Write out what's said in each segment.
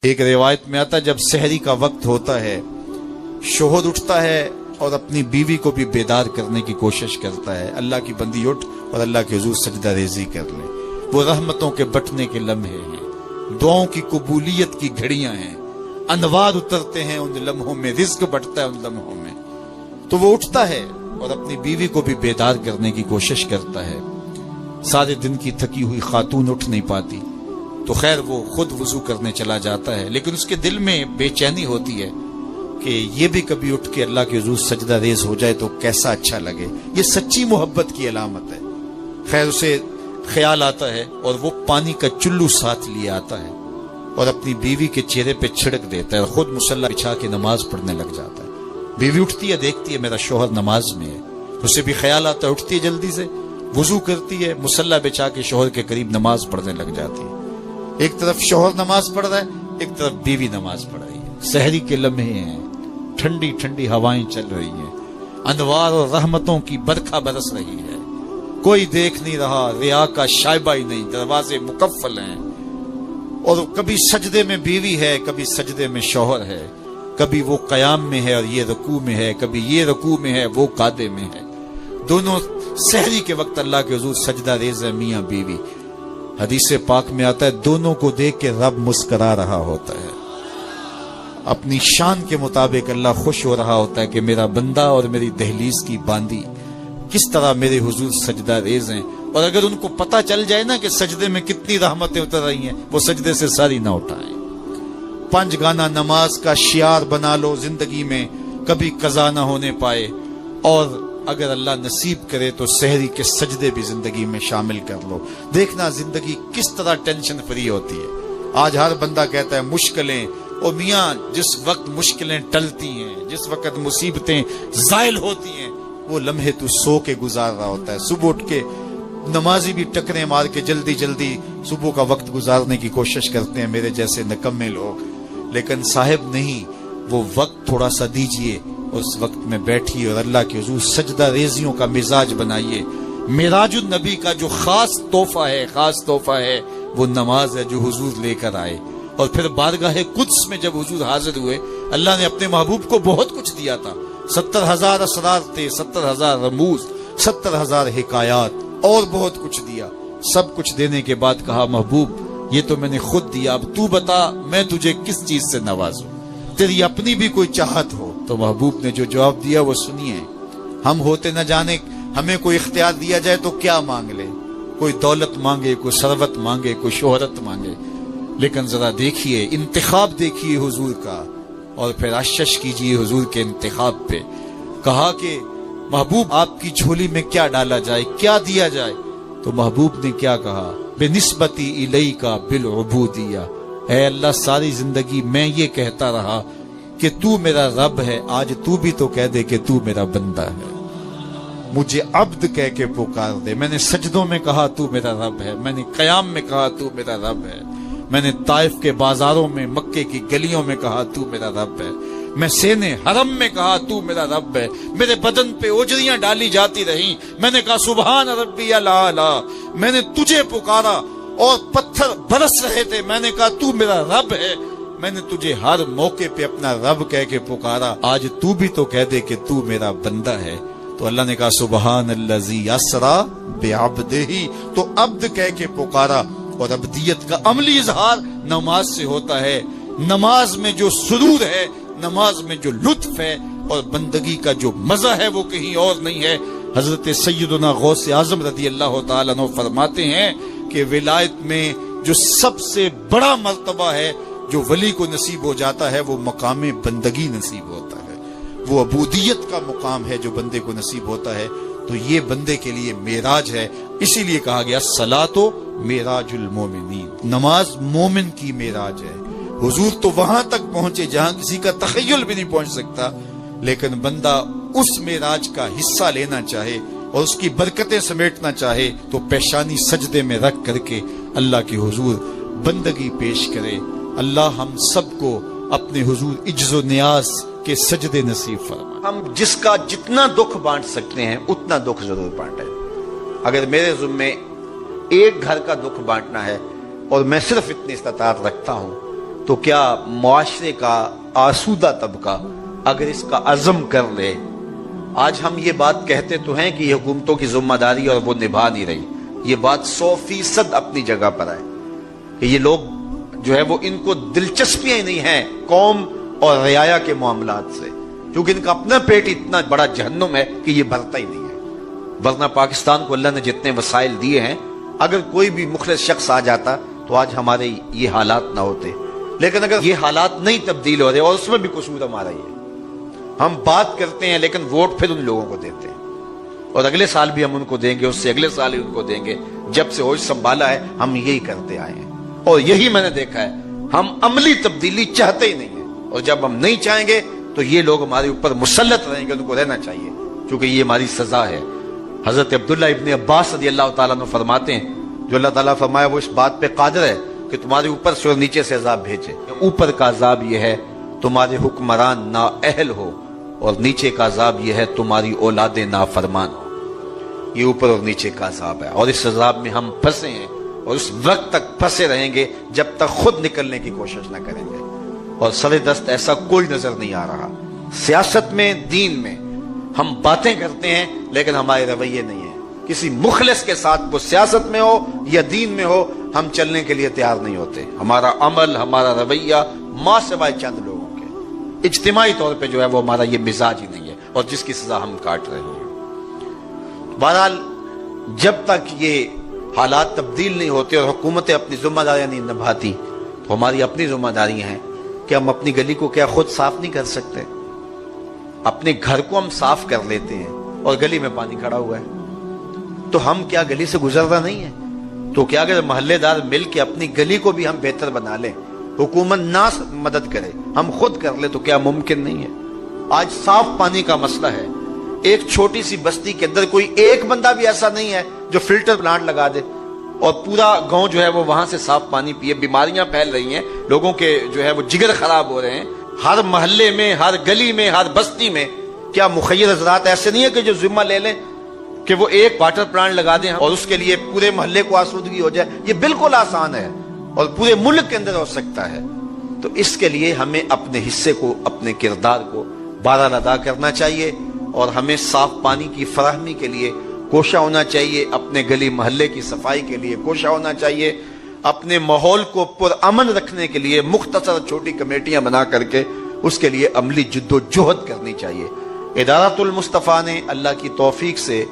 ایک روایت میں آتا ہے جب سحری کا وقت ہوتا ہے شوہر اٹھتا ہے اور اپنی بیوی کو بھی بیدار کرنے کی کوشش کرتا ہے، اللہ کی بندی اٹھ اور اللہ کے حضور سجدہ ریزی کر لے۔ وہ رحمتوں کے بٹنے کے لمحے ہیں، دعاؤں کی قبولیت کی گھڑیاں ہیں، انوار اترتے ہیں ان لمحوں میں، رزق بڑھتا ہے ان لمحوں میں۔ تو وہ اٹھتا ہے اور اپنی بیوی کو بھی بیدار کرنے کی کوشش کرتا ہے۔ سارے دن کی تھکی ہوئی خاتون اٹھ نہیں پاتی تو خیر وہ خود وضو کرنے چلا جاتا ہے، لیکن اس کے دل میں بے چینی ہوتی ہے کہ یہ بھی کبھی اٹھ کے اللہ کے حضور سجدہ ریز ہو جائے تو کیسا اچھا لگے۔ یہ سچی محبت کی علامت ہے۔ خیر اسے خیال آتا ہے اور وہ پانی کا چلو ساتھ لیے آتا ہے اور اپنی بیوی کے چہرے پہ چھڑک دیتا ہے اور خود مصلی بچھا کے نماز پڑھنے لگ جاتا ہے۔ بیوی اٹھتی ہے، دیکھتی ہے میرا شوہر نماز میں ہے، اسے بھی خیال آتا ہے، اٹھتی ہے جلدی سے، وضو کرتی ہے، مصلی بچھا کے شوہر کے قریب نماز پڑھنے لگ جاتی ہے۔ ایک طرف شوہر نماز پڑھ رہا ہے، ایک طرف بیوی نماز پڑھ رہی ہے۔ سحری کے لمحے ہیں، ٹھنڈی ٹھنڈی ہوائیں چل رہی ہیں، انوار اور رحمتوں کی برکھا برس رہی ہے، کوئی دیکھ نہیں رہا، ریا کا شائبہ ہی نہیں، دروازے مکفل ہیں، اور کبھی سجدے میں بیوی ہے، کبھی سجدے میں شوہر ہے، کبھی وہ قیام میں ہے اور یہ رکوع میں ہے، کبھی یہ رکوع میں ہے وہ قعدے میں ہے۔ دونوں سحری کے وقت اللہ کے حضور سجدہ ریز ہے، میاں بیوی۔ حدیث پاک میں آتا ہے دونوں کو دیکھ کے رب مسکرا رہا ہوتا ہے، اپنی شان کے مطابق اللہ خوش ہو رہا ہوتا ہے کہ میرا بندہ اور میری دہلیز کی باندی کس طرح میرے حضور سجدہ ریز ہیں۔ اور اگر ان کو پتہ چل جائے نا کہ سجدے میں کتنی رحمتیں اتر رہی ہیں، وہ سجدے سے ساری نہ اٹھائیں۔ 5 گانا نماز کا شعار بنا لو زندگی میں، کبھی قضا نہ ہونے پائے، اور اگر اللہ نصیب کرے تو سحری کے سجدے بھی زندگی میں شامل کر لو۔ دیکھنا زندگی کس طرح ٹینشن فری ہوتی ہے۔ آج ہر بندہ کہتا ہے مشکلیں، اور میاں جس وقت مشکلیں ٹلتی ہیں، جس وقت مصیبتیں زائل ہوتی ہیں، وہ لمحے تو سو کے گزار رہا ہوتا ہے۔ صبح اٹھ کے نمازی بھی ٹکریں مار کے جلدی جلدی صبح کا وقت گزارنے کی کوشش کرتے ہیں میرے جیسے نکمے لوگ، لیکن صاحب نہیں، وہ وقت تھوڑا سا دیجئے، اس وقت میں بیٹھیے اور اللہ کے حضور سجدہ ریزیوں کا مزاج بنائیے۔ معراج النبی کا جو خاص تحفہ ہے وہ نماز ہے جو حضور لے کر آئے، اور پھر بارگاہ قدس میں جب حضور حاضر ہوئے، اللہ نے اپنے محبوب کو بہت کچھ دیا تھا۔ 70,000 اسرار تھے، 70,000 رموز، 70,000 حکایات، اور بہت کچھ دیا۔ سب کچھ دینے کے بعد کہا محبوب یہ تو میں نے خود دیا، اب تو بتا میں تجھے کس چیز سے نوازوں، تیری اپنی بھی کوئی چاہت ہو۔ تو محبوب نے جو جواب دیا وہ سنیے۔ ہم ہوتے نہ جانے ہمیں کوئی اختیار دیا جائے تو کیا مانگ لے، کوئی دولت مانگے، کوئی ثروت مانگے، کوئی شہرت مانگے، لیکن ذرا دیکھیے انتخاب، دیکھیے حضور کا، اور پھر اشش کیجیے حضور کے انتخاب پہ۔ کہا کہ محبوب آپ کی جھولی میں کیا ڈالا جائے، کیا دیا جائے؟ تو محبوب نے کیا کہا؟ بنسبتی الیکا بالعبودیہ، اے اللہ ساری زندگی میں یہ کہتا رہا کہ تو میرا رب ہے، آج تو بھی تو کہہ دے کہ تو میرا بندہ ہے، مجھے عبد کہہ کے پکار دے۔ میں نے سجدوں میں کہا تو میرا رب ہے، میں نے قیام میں کہا تو میرا رب ہے، میں نے طائف کے بازاروں میں، مکے کی گلیوں میں کہا تو میرا رب ہے، میں سینے حرم میں کہا تو میرا رب ہے، میرے بدن پہ اوجریاں ڈالی جاتی رہیں، میں نے کہا سبحان ربی الاعلی، میں نے تجھے پکارا اور پتھر برس رہے تھے، میں نے کہا تو میرا رب ہے، میں نے تجھے ہر موقع پہ اپنا رب کہہ کے پکارا، آج تو بھی تو کہہ دے کہ تو میرا بندہ ہے۔ تو اللہ نے کہا سبحان الذی اسری بعبدہ، تو عبد کہہ کے پکارا، اور عبدیت کا عملی اظہار نماز سے ہوتا ہے۔ نماز میں جو سرور ہے، نماز میں جو لطف ہے، اور بندگی کا جو مزہ ہے وہ کہیں اور نہیں ہے۔ حضرت سیدنا غوث اعظم رضی اللہ تعالیٰ عنہ فرماتے ہیں کہ ولایت میں جو سب سے بڑا مرتبہ ہے جو ولی کو نصیب ہو جاتا ہے، وہ مقام بندگی نصیب ہوتا ہے، وہ عبودیت کا مقام ہے جو بندے کو نصیب ہوتا ہے۔ تو یہ بندے کے لیے معراج ہے، اسی لیے کہا گیا الصلاۃ معراج المومنین، نماز مومن کی معراج ہے۔ حضور تو وہاں تک پہنچے جہاں کسی کا تخیل بھی نہیں پہنچ سکتا، لیکن بندہ اس معراج کا حصہ لینا چاہے اور اس کی برکتیں سمیٹنا چاہے تو پیشانی سجدے میں رکھ کر کے اللہ کے حضور بندگی پیش کرے۔ اللہ ہم سب کو اپنے حضور عجز و نیاز کے سجدے نصیب فرمائے۔ ہم جس کا جتنا دکھ بانٹ سکتے ہیں اتنا دکھ ضرور بانٹیں۔ اگر میرے ذمے ایک گھر کا دکھ بانٹنا ہے اور میں صرف اتنی استطاعت رکھتا ہوں تو کیا معاشرے کا آسودہ طبقہ اگر اس کا عزم کر لے، آج ہم یہ بات کہتے تو ہیں کہ یہ حکومتوں کی ذمہ داری اور وہ نبھا نہیں رہی، یہ بات 100% اپنی جگہ پر ہے کہ یہ لوگ جو ہے وہ ان کو دلچسپیاں ہی نہیں ہیں قوم اور رعایا کے معاملات سے، کیونکہ ان کا اپنا پیٹ اتنا بڑا جہنم ہے کہ یہ بھرتا ہی نہیں ہے۔ ورنہ پاکستان کو اللہ نے جتنے وسائل دیے ہیں، اگر کوئی بھی مخلص شخص آ جاتا تو آج ہمارے یہ حالات نہ ہوتے، لیکن اگر یہ حالات نہیں تبدیل ہو رہے، اور اس میں بھی قصور ہمارا ہی ہے، ہم بات کرتے ہیں لیکن ووٹ پھر ان لوگوں کو دیتے ہیں، اور اگلے سال بھی ہم ان کو دیں گے، اس سے اگلے سال ہی ان کو دیں گے، جب سے ہوش سنبھالا ہے ہم یہی کرتے آئے ہیں، اور یہی میں نے دیکھا ہے، ہم عملی تبدیلی چاہتے ہی نہیں ہیں، اور جب ہم نہیں چاہیں گے تو یہ لوگ ہمارے اوپر مسلط رہیں گے، ان کو رہنا چاہیے کیونکہ یہ ہماری سزا ہے۔ حضرت عبداللہ ابن عباس رضی اللہ تعالیٰ عنہ فرماتے ہیں، جو اللہ تعالیٰ فرمایا وہ اس بات پہ قادر ہے کہ تمہارے اوپر سے اور نیچے سے عذاب بھیجے۔ اوپر کا عذاب یہ ہے تمہارے حکمران نااہل ہو، اور نیچے کا عذاب یہ ہے تمہاری اولاد نافرمان ہو۔ یہ اوپر اور نیچے کا عذاب ہے، اور اس عذاب میں ہم پھنسے ہیں، اور اس وقت تک پھنسے رہیں گے جب تک خود نکلنے کی کوشش نہ کریں گے، اور سر دست ایسا کوئی نظر نہیں آ رہا۔ سیاست میں، دین میں ہم باتیں کرتے ہیں لیکن ہمارے رویے نہیں ہیں، کسی مخلص کے ساتھ وہ سیاست میں ہو یا دین میں ہو ہم چلنے کے لیے تیار نہیں ہوتے، ہمارا عمل، ہمارا رویہ ماں سوائے چند لوگوں کے اجتماعی طور پہ جو ہے وہ ہمارا یہ مزاج ہی نہیں ہے، اور جس کی سزا ہم کاٹ رہے ہیں۔ بہرحال جب تک یہ حالات تبدیل نہیں ہوتے اور حکومتیں اپنی ذمہ داریاں نہیں نبھاتی تو ہماری اپنی ذمہ داریاں ہیں کہ ہم اپنی گلی کو کیا خود صاف نہیں کر سکتے؟ اپنے گھر کو ہم صاف کر لیتے ہیں اور گلی میں پانی کھڑا ہوا ہے، تو ہم کیا گلی سے گزرنا نہیں ہے؟ تو کیا اگر محلے دار مل کے اپنی گلی کو بھی ہم بہتر بنا لیں، حکومت نہ مدد کرے ہم خود کر لیں، تو کیا ممکن نہیں ہے؟ آج صاف پانی کا مسئلہ ہے، ایک چھوٹی سی بستی کے اندر کوئی ایک بندہ بھی ایسا نہیں ہے جو فلٹر پلانٹ لگا دے اور پورا گاؤں جو ہے وہ وہاں سے صاف پانی پیے۔ بیماریاں پھیل رہی ہیں، لوگوں کے جو ہے وہ جگر خراب ہو رہے ہیں، ہر محلے میں، ہر گلی میں، ہر بستی میں۔ کیا مخیر حضرات ایسے نہیں ہے کہ جو ذمہ لے لیں کہ وہ ایک واٹر پلانٹ لگا دیں اور اس کے لیے پورے محلے کو آسودگی ہو جائے؟ یہ بالکل آسان ہے اور پورے ملک کے اندر ہو سکتا ہے۔ تو اس کے لیے ہمیں اپنے حصے کو، اپنے کردار کو بہرحال ادا کرنا چاہیے، اور ہمیں صاف پانی کی فراہمی کے لیے کوشاں ہونا چاہیے، اپنے گلی محلے کی صفائی کے لیے کوشاں ہونا چاہیے، اپنے ماحول کو پرامن رکھنے کے لیے مختصر چھوٹی کمیٹیاں بنا کر کے اس کے لیے عملی جد و جہد کرنی چاہیے۔ ادارۃ المصطفیٰ نے اللہ کی توفیق سے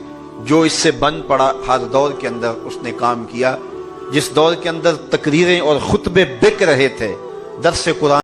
جو اس سے بن پڑا ہر دور کے اندر اس نے کام کیا، جس دور کے اندر تقریریں اور خطبے بک رہے تھے، درس قرآن